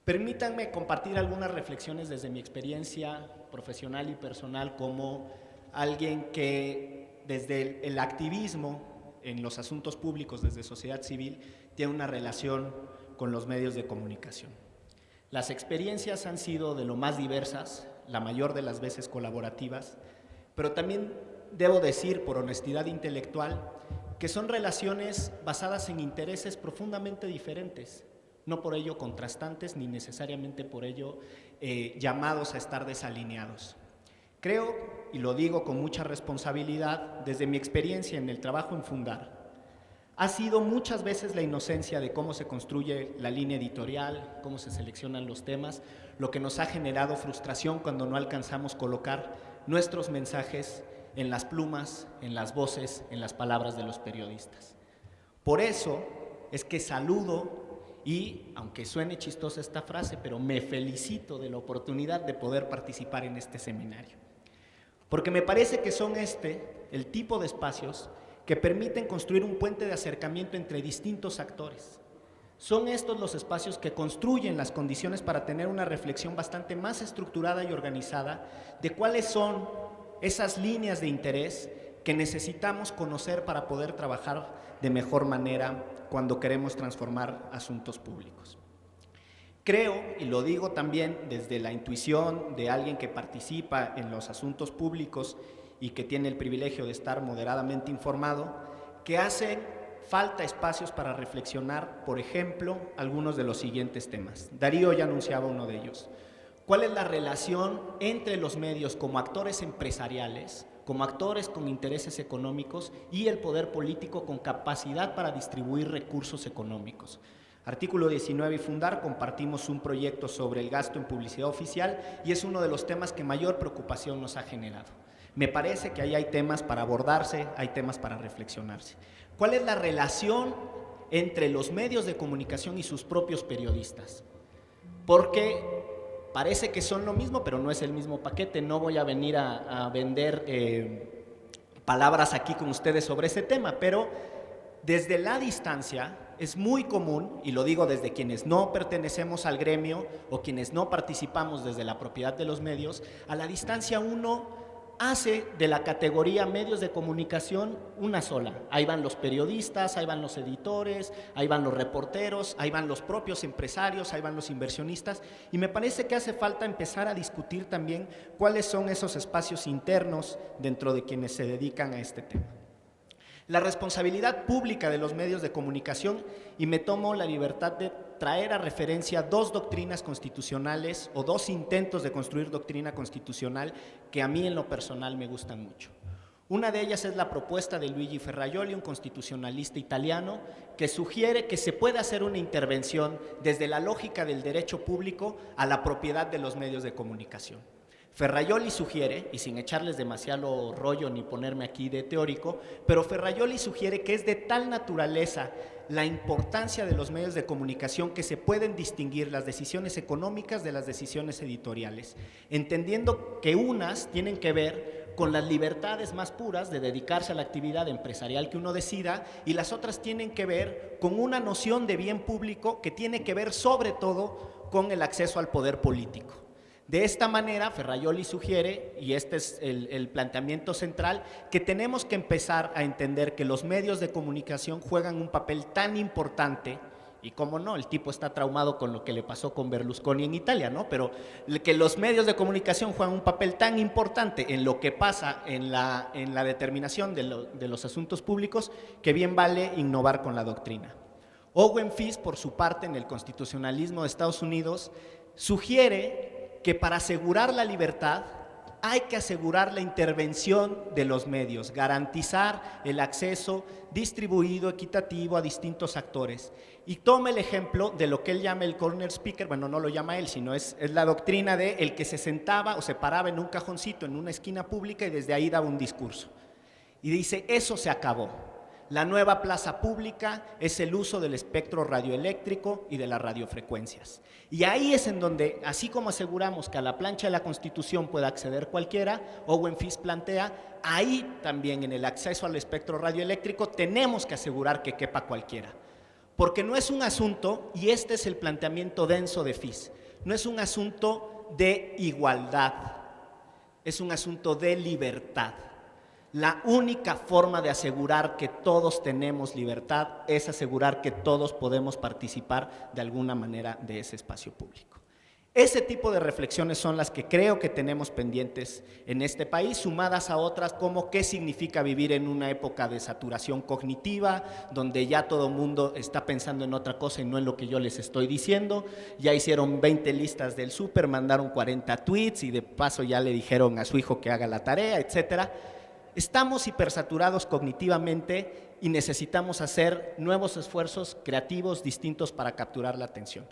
Permítanme compartir algunas reflexiones desde mi experiencia profesional y personal como alguien que desde el activismo en los asuntos públicos, desde sociedad civil, tiene una relación con los medios de comunicación. Las experiencias han sido de lo más diversas, la mayor de las veces colaborativas, pero también debo decir, por honestidad intelectual, que son relaciones basadas en intereses profundamente diferentes, no por ello contrastantes ni necesariamente por ello llamados a estar desalineados. Creo, y lo digo con mucha responsabilidad, desde mi experiencia en el trabajo en Fundar, ha sido muchas veces la inocencia de cómo se construye la línea editorial, cómo se seleccionan los temas, lo que nos ha generado frustración cuando no alcanzamos colocar nuestros mensajes en las plumas, en las voces, en las palabras de los periodistas. Por eso es que saludo y, aunque suene chistosa esta frase, pero me felicito de la oportunidad de poder participar en este seminario. Porque me parece que son el tipo de espacios que permiten construir un puente de acercamiento entre distintos actores. Son estos los espacios que construyen las condiciones para tener una reflexión bastante más estructurada y organizada de cuáles son esas líneas de interés que necesitamos conocer para poder trabajar de mejor manera cuando queremos transformar asuntos públicos. Creo, y lo digo también desde la intuición de alguien que participa en los asuntos públicos y que tiene el privilegio de estar moderadamente informado, que hacen falta espacios para reflexionar, por ejemplo, algunos de los siguientes temas. Darío ya anunciaba uno de ellos. ¿Cuál es la relación entre los medios como actores empresariales, como actores con intereses económicos y el poder político con capacidad para distribuir recursos económicos? Artículo 19 y Fundar compartimos un proyecto sobre el gasto en publicidad oficial y es uno de los temas que mayor preocupación nos ha generado. Me parece que ahí hay temas para abordarse, hay temas para reflexionarse. ¿Cuál es la relación entre los medios de comunicación y sus propios periodistas? Porque parece que son lo mismo, pero no es el mismo paquete. No voy a venir a vender palabras aquí con ustedes sobre ese tema, pero desde la distancia es muy común, y lo digo desde quienes no pertenecemos al gremio o quienes no participamos desde la propiedad de los medios, a la distancia uno hace de la categoría medios de comunicación una sola. Ahí van los periodistas, ahí van los editores, ahí van los reporteros, ahí van los propios empresarios, ahí van los inversionistas, y me parece que hace falta empezar a discutir también cuáles son esos espacios internos dentro de quienes se dedican a este tema. La responsabilidad pública de los medios de comunicación, y me tomo la libertad de traer a referencia dos doctrinas constitucionales o dos intentos de construir doctrina constitucional que a mí en lo personal me gustan mucho. Una de ellas es la propuesta de Luigi Ferrajoli, un constitucionalista italiano, que sugiere que se puede hacer una intervención desde la lógica del derecho público a la propiedad de los medios de comunicación. Ferrajoli sugiere, y sin echarles demasiado rollo ni ponerme aquí de teórico, pero Ferrajoli sugiere que es de tal naturaleza la importancia de los medios de comunicación que se pueden distinguir las decisiones económicas de las decisiones editoriales, entendiendo que unas tienen que ver con las libertades más puras de dedicarse a la actividad empresarial que uno decida, y las otras tienen que ver con una noción de bien público que tiene que ver sobre todo con el acceso al poder político. De esta manera, Ferrajoli sugiere, y este es el planteamiento central, que tenemos que empezar a entender que los medios de comunicación juegan un papel tan importante, y cómo no, el tipo está traumado con lo que le pasó con Berlusconi en Italia, ¿no? Pero que los medios de comunicación juegan un papel tan importante en lo que pasa en la determinación de los asuntos públicos, que bien vale innovar con la doctrina. Owen Fis, por su parte, en el constitucionalismo de Estados Unidos, sugiere que para asegurar la libertad hay que asegurar la intervención de los medios, garantizar el acceso distribuido, equitativo a distintos actores. Y toma el ejemplo de lo que él llama el corner speaker, bueno, no lo llama él, sino es la doctrina de el que se sentaba o se paraba en un cajoncito en una esquina pública y desde ahí daba un discurso. Y dice, eso se acabó. La nueva plaza pública es el uso del espectro radioeléctrico y de las radiofrecuencias. Y ahí es en donde, así como aseguramos que a la plancha de la Constitución pueda acceder cualquiera, Owen Fis plantea, ahí también en el acceso al espectro radioeléctrico tenemos que asegurar que quepa cualquiera. Porque no es un asunto, y este es el planteamiento denso de Fis, no es un asunto de igualdad, es un asunto de libertad. La única forma de asegurar que todos tenemos libertad es asegurar que todos podemos participar de alguna manera de ese espacio público. Ese tipo de reflexiones son las que creo que tenemos pendientes en este país, sumadas a otras como qué significa vivir en una época de saturación cognitiva, donde ya todo el mundo está pensando en otra cosa y no en lo que yo les estoy diciendo. Ya hicieron 20 listas del súper, mandaron 40 tweets y de paso ya le dijeron a su hijo que haga la tarea, etcétera. Estamos hipersaturados cognitivamente y necesitamos hacer nuevos esfuerzos creativos distintos para capturar la atención.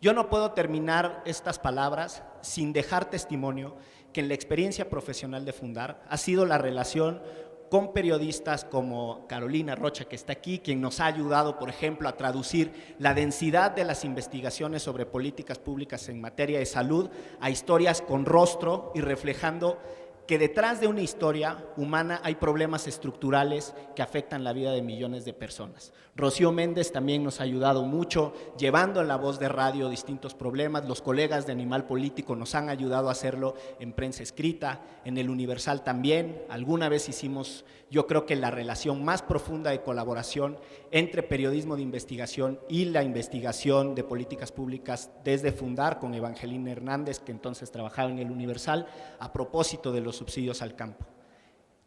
Yo no puedo terminar estas palabras sin dejar testimonio que en la experiencia profesional de Fundar ha sido la relación con periodistas como Carolina Rocha, que está aquí, quien nos ha ayudado, por ejemplo, a traducir la densidad de las investigaciones sobre políticas públicas en materia de salud a historias con rostro y reflejando que detrás de una historia humana hay problemas estructurales que afectan la vida de millones de personas. Rocío Méndez también nos ha ayudado mucho, llevando en la voz de radio distintos problemas. Los colegas de Animal Político nos han ayudado a hacerlo en prensa escrita, en El Universal también. Alguna vez hicimos, yo creo que la relación más profunda de colaboración entre periodismo de investigación y la investigación de políticas públicas desde Fundar con Evangelina Hernández, que entonces trabajaba en El Universal, a propósito de los subsidios al campo.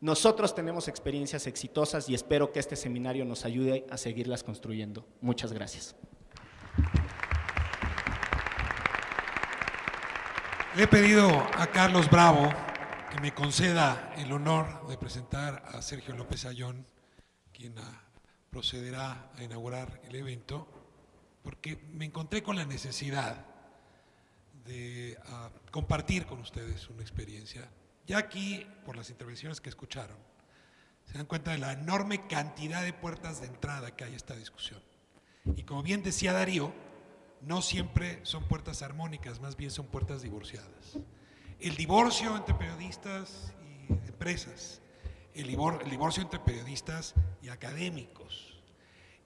Nosotros tenemos experiencias exitosas y espero que este seminario nos ayude a seguirlas construyendo. Muchas gracias. Le he pedido a Carlos Bravo que me conceda el honor de presentar a Sergio López Ayón, quien procederá a inaugurar el evento, porque me encontré con la necesidad de compartir con ustedes una experiencia. Ya aquí, por las intervenciones que escucharon, se dan cuenta de la enorme cantidad de puertas de entrada que hay a esta discusión. Y como bien decía Darío, no siempre son puertas armónicas, más bien son puertas divorciadas. El divorcio entre periodistas y empresas, el divorcio entre periodistas y académicos,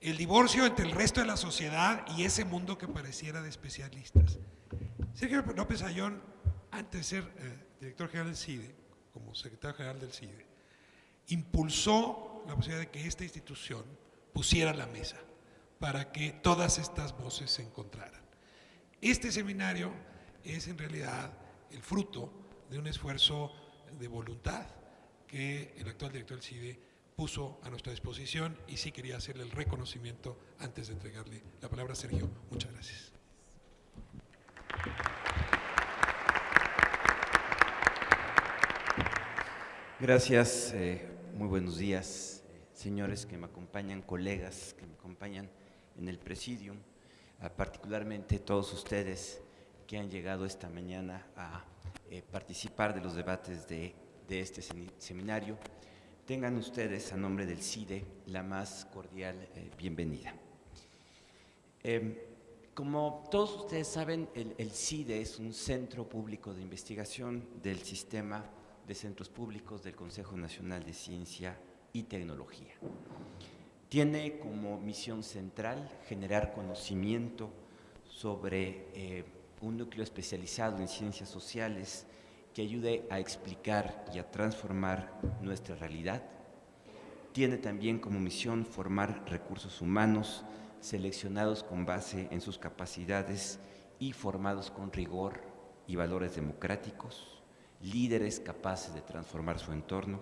el divorcio entre el resto de la sociedad y ese mundo que pareciera de especialistas. Sergio López Ayón, antes de ser director general del CIDE, como secretario general del CIDE, impulsó la posibilidad de que esta institución pusiera la mesa para que todas estas voces se encontraran. Este seminario es en realidad el fruto de un esfuerzo de voluntad que el actual director del CIDE puso a nuestra disposición, y sí quería hacerle el reconocimiento antes de entregarle la palabra a Sergio. Muchas gracias. Gracias, muy buenos días, señores que me acompañan, colegas que me acompañan en el presidium, particularmente todos ustedes que han llegado esta mañana a participar de los debates de este seminario. Tengan ustedes, a nombre del CIDE, la más cordial bienvenida. Como todos ustedes saben, el CIDE es un centro público de investigación del sistema de centros públicos del Consejo Nacional de Ciencia y Tecnología. Tiene como misión central generar conocimiento sobre un núcleo especializado en ciencias sociales que ayude a explicar y a transformar nuestra realidad. Tiene también como misión formar recursos humanos seleccionados con base en sus capacidades y formados con rigor y valores democráticos, líderes capaces de transformar su entorno.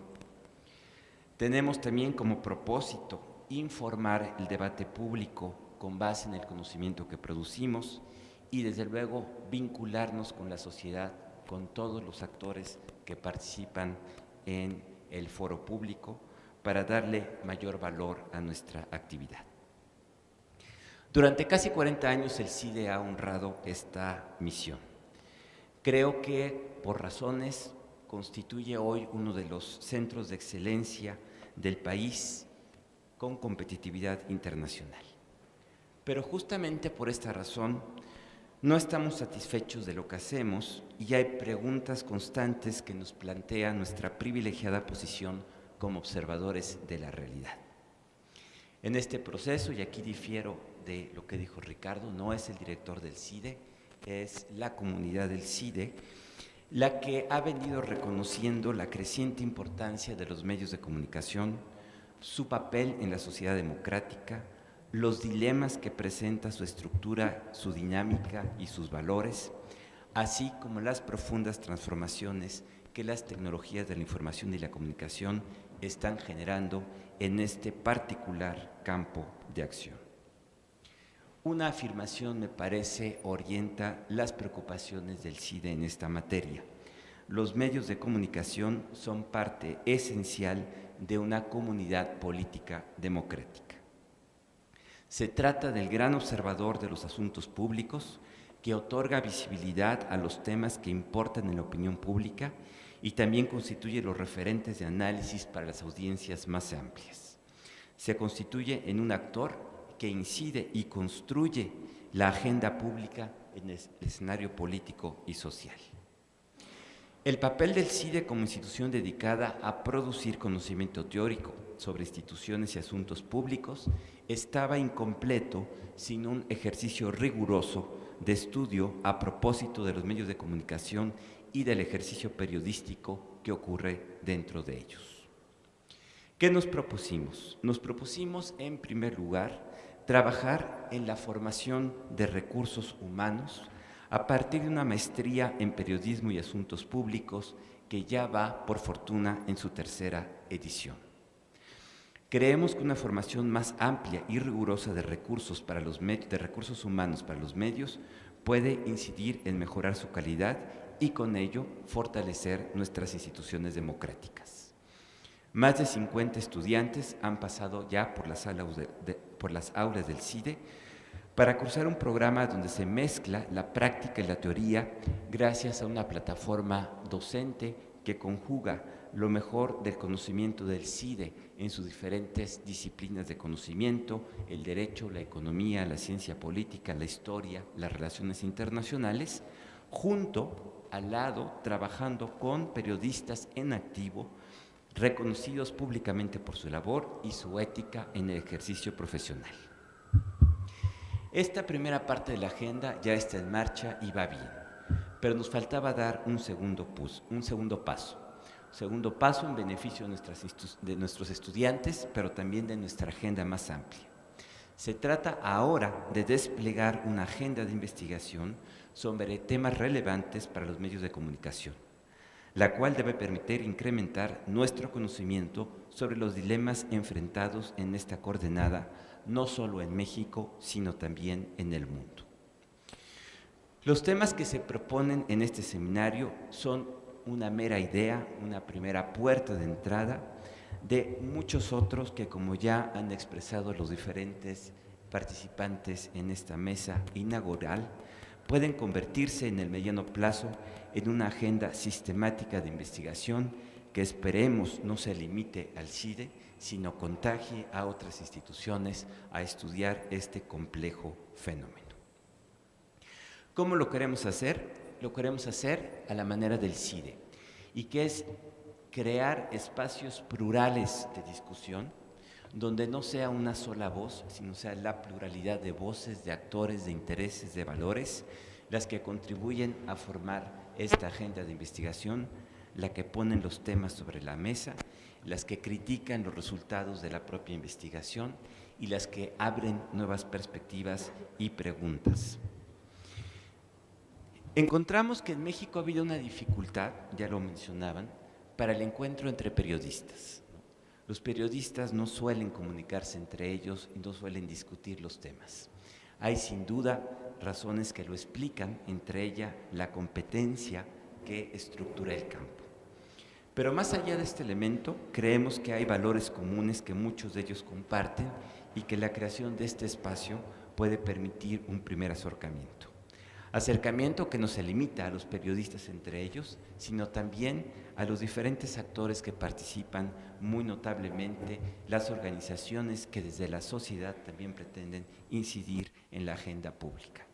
Tenemos también como propósito informar el debate público con base en el conocimiento que producimos y desde luego vincularnos con la sociedad, con todos los actores que participan en el foro público para darle mayor valor a nuestra actividad. Durante casi 40 años el CIDE ha honrado esta misión. Creo que por razones constituye hoy uno de los centros de excelencia del país con competitividad internacional. Pero justamente por esta razón no estamos satisfechos de lo que hacemos y hay preguntas constantes que nos plantean nuestra privilegiada posición como observadores de la realidad. En este proceso, y aquí difiero de lo que dijo Ricardo, no es el director del CIDE, es la comunidad del CIDE, la que ha venido reconociendo la creciente importancia de los medios de comunicación, su papel en la sociedad democrática, los dilemas que presenta su estructura, su dinámica y sus valores, así como las profundas transformaciones que las tecnologías de la información y la comunicación están generando en este particular campo de acción. Una afirmación, me parece, orienta las preocupaciones del CIDE en esta materia. Los medios de comunicación son parte esencial de una comunidad política democrática. Se trata del gran observador de los asuntos públicos que otorga visibilidad a los temas que importan en la opinión pública y también constituye los referentes de análisis para las audiencias más amplias. Se constituye en un actor que incide y construye la agenda pública en el escenario político y social. El papel del CIDE como institución dedicada a producir conocimiento teórico sobre instituciones y asuntos públicos estaba incompleto sin un ejercicio riguroso de estudio a propósito de los medios de comunicación y del ejercicio periodístico que ocurre dentro de ellos. ¿Qué nos propusimos? Nos propusimos, en primer lugar, trabajar en la formación de recursos humanos a partir de una maestría en periodismo y asuntos públicos que ya va, por fortuna, en su tercera edición. Creemos que una formación más amplia y rigurosa de recursos humanos para los medios puede incidir en mejorar su calidad y con ello fortalecer nuestras instituciones democráticas. Más de 50 estudiantes han pasado ya por las aulas del CIDE para cursar un programa donde se mezcla la práctica y la teoría gracias a una plataforma docente que conjuga lo mejor del conocimiento del CIDE en sus diferentes disciplinas de conocimiento, el derecho, la economía, la ciencia política, la historia, las relaciones internacionales, junto al lado, trabajando con periodistas en activo, reconocidos públicamente por su labor y su ética en el ejercicio profesional. Esta primera parte de la agenda ya está en marcha y va bien, pero nos faltaba dar un segundo paso en beneficio de nuestros estudiantes, pero también de nuestra agenda más amplia. Se trata ahora de desplegar una agenda de investigación sobre temas relevantes para los medios de comunicación, la cual debe permitir incrementar nuestro conocimiento sobre los dilemas enfrentados en esta coordenada, no solo en México, sino también en el mundo. Los temas que se proponen en este seminario son una mera idea, una primera puerta de entrada de muchos otros que, como ya han expresado los diferentes participantes en esta mesa inaugural, pueden convertirse en el mediano plazo en una agenda sistemática de investigación que esperemos no se limite al CIDE, sino contagie a otras instituciones a estudiar este complejo fenómeno. ¿Cómo lo queremos hacer? Lo queremos hacer a la manera del CIDE, y que es crear espacios plurales de discusión, donde no sea una sola voz, sino sea la pluralidad de voces, de actores, de intereses, de valores, las que contribuyen a formar esta agenda de investigación, la que ponen los temas sobre la mesa, las que critican los resultados de la propia investigación y las que abren nuevas perspectivas y preguntas. Encontramos que en México ha habido una dificultad, ya lo mencionaban, para el encuentro entre periodistas. Los periodistas no suelen comunicarse entre ellos y no suelen discutir los temas. Hay sin duda razones que lo explican, entre ellas la competencia que estructura el campo. Pero más allá de este elemento, creemos que hay valores comunes que muchos de ellos comparten y que la creación de este espacio puede permitir un primer acercamiento. Acercamiento que no se limita a los periodistas entre ellos, sino también a los diferentes actores que participan, muy notablemente las organizaciones que desde la sociedad también pretenden incidir en la agenda pública.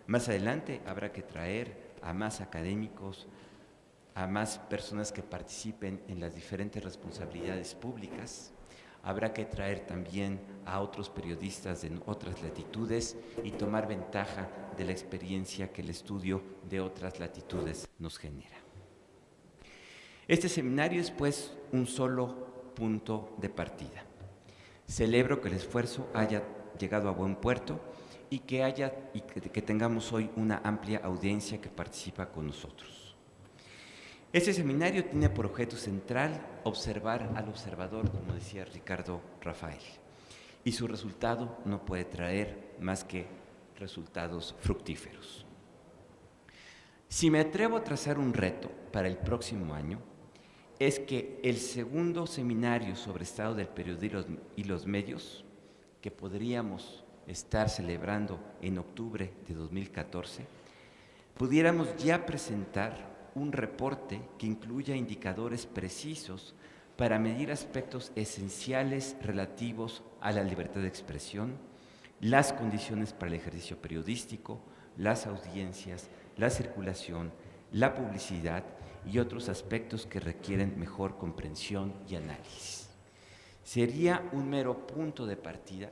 Más adelante habrá que traer a más académicos, a más personas que participen en las diferentes responsabilidades públicas. Habrá que traer también a otros periodistas de otras latitudes y tomar ventaja de la experiencia que el estudio de otras latitudes nos genera. Este seminario es, pues, un solo punto de partida. Celebro que el esfuerzo haya llegado a buen puerto y que tengamos hoy una amplia audiencia que participa con nosotros. Este seminario tiene por objeto central observar al observador, como decía Ricardo Rafael, y su resultado no puede traer más que resultados fructíferos. Si me atrevo a trazar un reto para el próximo año, es que el segundo seminario sobre estado del periodismo y los medios, que podríamos estar celebrando en octubre de 2014, pudiéramos ya presentar un reporte que incluya indicadores precisos para medir aspectos esenciales relativos a la libertad de expresión, las condiciones para el ejercicio periodístico, las audiencias, la circulación, la publicidad y otros aspectos que requieren mejor comprensión y análisis. Sería un mero punto de partida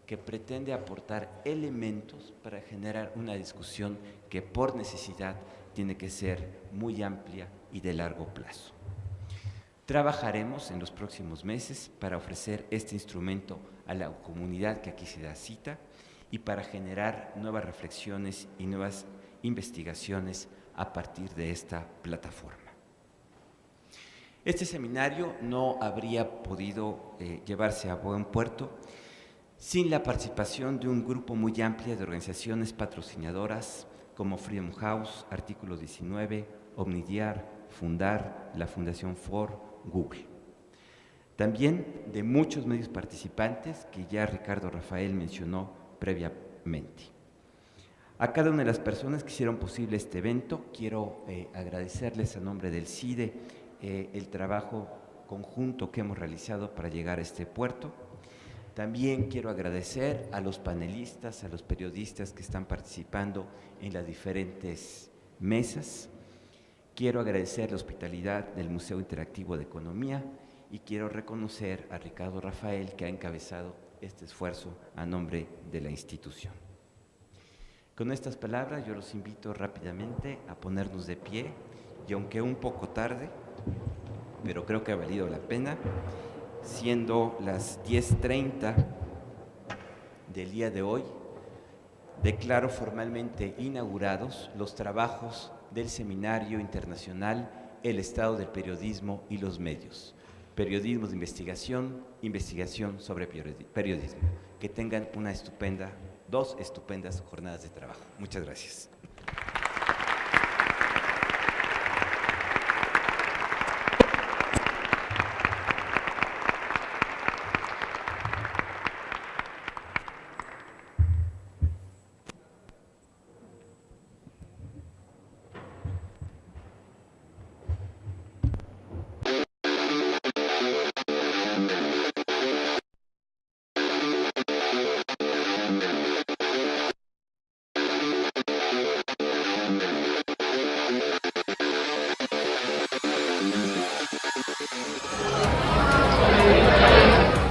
que pretende aportar elementos para generar una discusión que por necesidad tiene que ser muy amplia y de largo plazo. Trabajaremos en los próximos meses para ofrecer este instrumento a la comunidad que aquí se da cita y para generar nuevas reflexiones y nuevas investigaciones a partir de esta plataforma. Este seminario no habría podido llevarse a buen puerto sin la participación de un grupo muy amplio de organizaciones patrocinadoras como Freedom House, Artículo 19, Omnidiar, Fundar, la Fundación Ford, Google. También de muchos medios participantes que ya Ricardo Rafael mencionó previamente. A cada una de las personas que hicieron posible este evento, quiero agradecerles a nombre del CIDE el trabajo conjunto que hemos realizado para llegar a este puerto. También quiero agradecer a los panelistas, a los periodistas que están participando en las diferentes mesas. Quiero agradecer la hospitalidad del Museo Interactivo de Economía y quiero reconocer a Ricardo Rafael, que ha encabezado este esfuerzo a nombre de la institución. Con estas palabras yo los invito rápidamente a ponernos de pie y aunque un poco tarde, pero creo que ha valido la pena, siendo las 10:30 del día de hoy, declaro formalmente inaugurados los trabajos del Seminario Internacional El Estado del Periodismo y los Medios. Periodismo de investigación, investigación sobre periodismo. Que tengan dos estupendas jornadas de trabajo. Muchas gracias.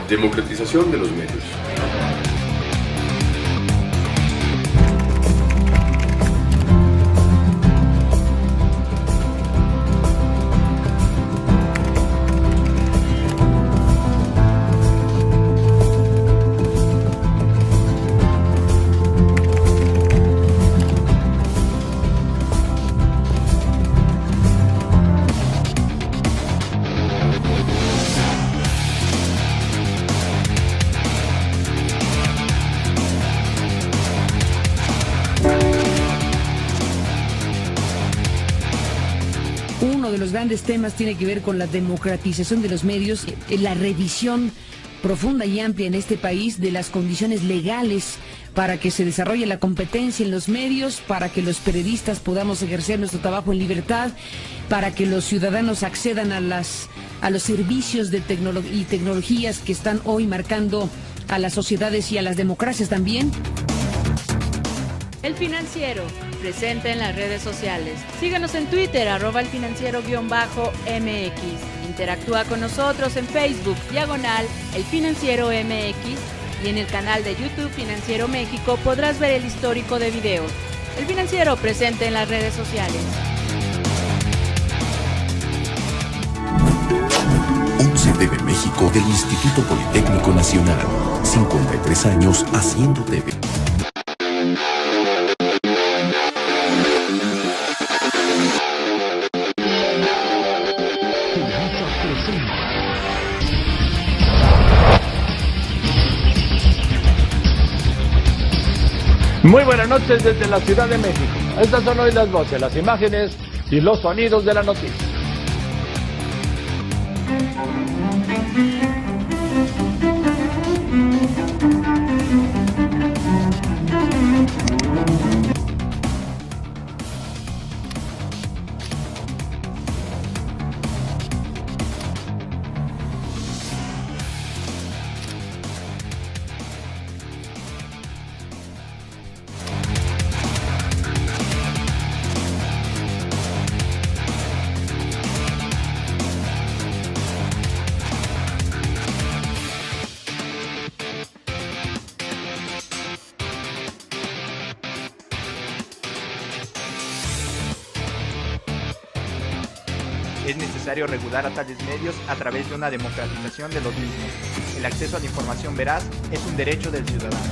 Democratización de los medios. Los grandes temas tiene que ver con la democratización de los medios, la revisión profunda y amplia en este país de las condiciones legales para que se desarrolle la competencia en los medios, para que los periodistas podamos ejercer nuestro trabajo en libertad, para que los ciudadanos accedan a los servicios de tecnologías que están hoy marcando a las sociedades y a las democracias también. El Financiero, presente en las redes sociales. Síganos en Twitter, @elfinanciero_MX. Interactúa con nosotros en Facebook, /El Financiero MX. Y en el canal de YouTube Financiero México podrás ver el histórico de videos. El Financiero, presente en las redes sociales. 11 TV México del Instituto Politécnico Nacional. 53 años haciendo TV. Muy buenas noches desde la Ciudad de México. Estas son hoy las voces, las imágenes y los sonidos de la noticia. Es necesario regular a tales medios a través de una democratización de los mismos. El acceso a la información veraz es un derecho del ciudadano.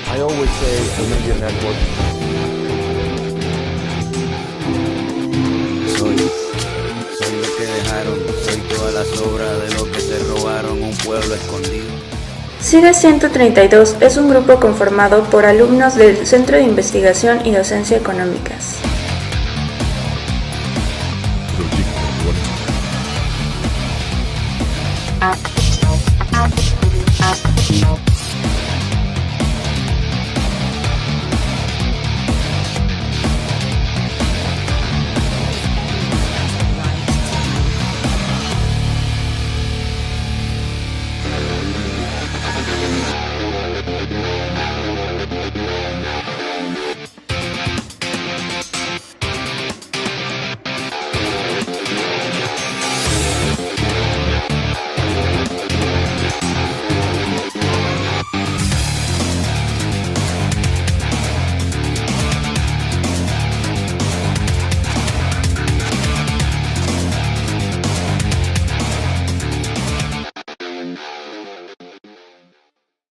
I always say the media network. Soy lo que dejaron, soy toda la sobra de lo que se robaron, un pueblo escondido. CIDE 132 es un grupo conformado por alumnos del Centro de Investigación y Docencia Económicas. Proyecto